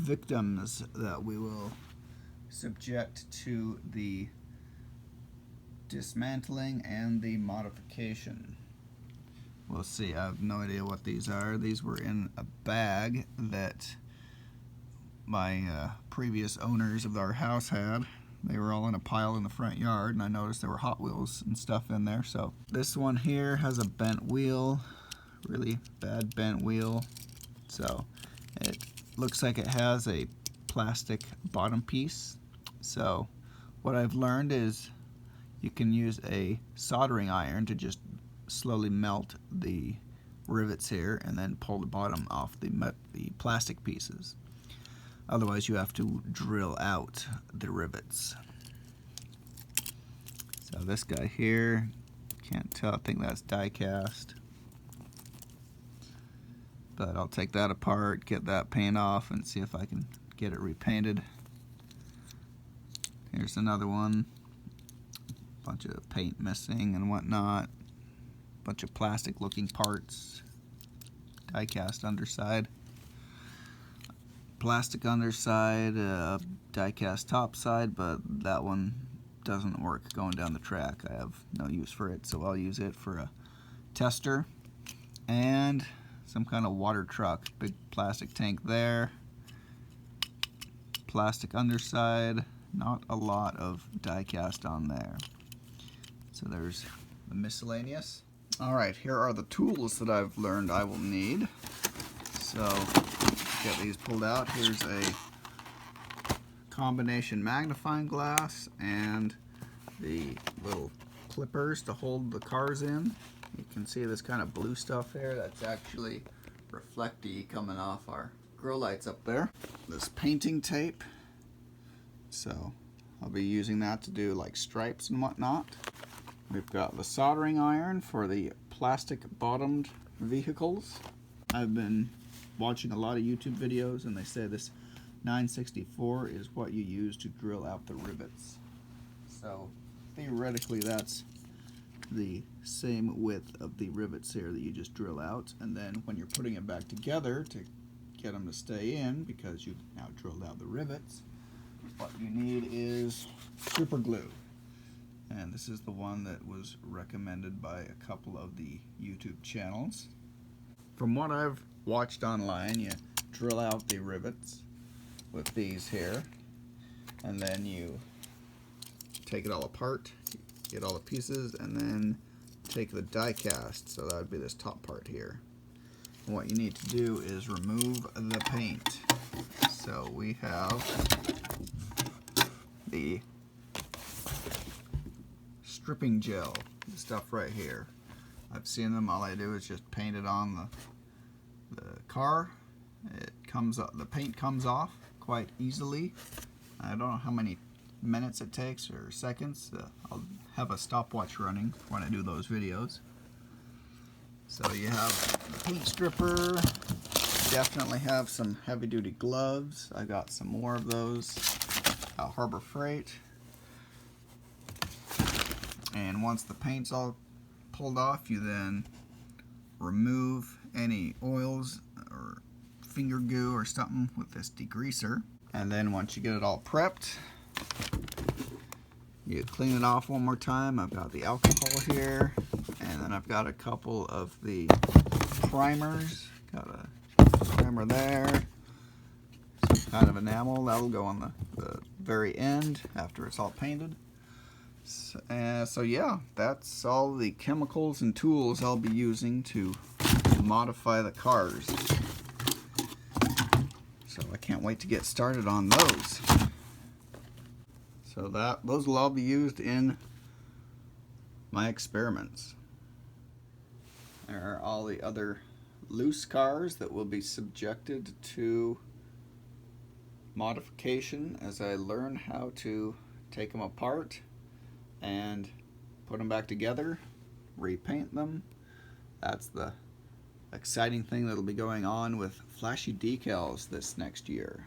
victims that we will subject to the dismantling and the modification. We'll see. I have no idea what these are. These were in a bag that my previous owners of our house had. They were all in a pile in the front yard, and I noticed there were Hot Wheels and stuff in there. So this one here has a bent wheel, really bad bent wheel. So it looks like it has a plastic bottom piece. So what I've learned is you can use a soldering iron to just slowly melt the rivets here and then pull the bottom off the plastic pieces. Otherwise you have to drill out the rivets. So this guy here, can't tell, I think that's die cast. But I'll take that apart, get that paint off, and see if I can get it repainted. Here's another one. Bunch of paint missing and whatnot. Bunch of plastic looking parts. Die cast underside. Plastic underside, die cast top side, but that one doesn't work going down the track. I have no use for it, so I'll use it for a tester. And some kind of water truck. Big plastic tank there. Plastic underside. Not a lot of die cast on there. So there's the miscellaneous. Alright, here are the tools that I've learned I will need. So, get these pulled out. Here's a combination magnifying glass and the little clippers to hold the cars in. You can see this kind of blue stuff there. That's actually reflecty coming off our grow lights up there. This painting tape. So, I'll be using that to do like stripes and whatnot. We've got the soldering iron for the plastic bottomed vehicles. I've been watching a lot of YouTube videos and they say this 964 is what you use to drill out the rivets. So theoretically that's the same width of the rivets here that you just drill out, and then when you're putting it back together to get them to stay in, because you've now drilled out the rivets, what you need is Superglue. And this is the one that was recommended by a couple of the YouTube channels. From what I've watched online, you drill out the rivets with these here, and then you take it all apart, get all the pieces, and then take the die cast. So that would be this top part here. And what you need to do is remove the paint. So we have the stripping gel, the stuff right here. I've seen them. All I do is just paint it on the car. It comes up, the paint comes off quite easily. I don't know how many minutes it takes or seconds. I'll have a stopwatch running when I do those videos. So you have the paint stripper. Definitely have some heavy-duty gloves. I got some more of those at Harbor Freight. And once the paint's all pulled off, you then remove any oils or finger goo or something with this degreaser. And then once you get it all prepped, you clean it off one more time. I've got the alcohol here, and then I've got a couple of the primers. Got a primer there, some kind of enamel that'll go on the very end after it's all painted. So yeah, that's all the chemicals and tools I'll be using to modify the cars. So I can't wait to get started on those. So those will all be used in my experiments. There are all the other loose cars that will be subjected to modification as I learn how to take them apart and put them back together, repaint them. That's the exciting thing that'll be going on with flashy decals this next year.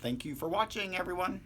Thank you for watching, everyone.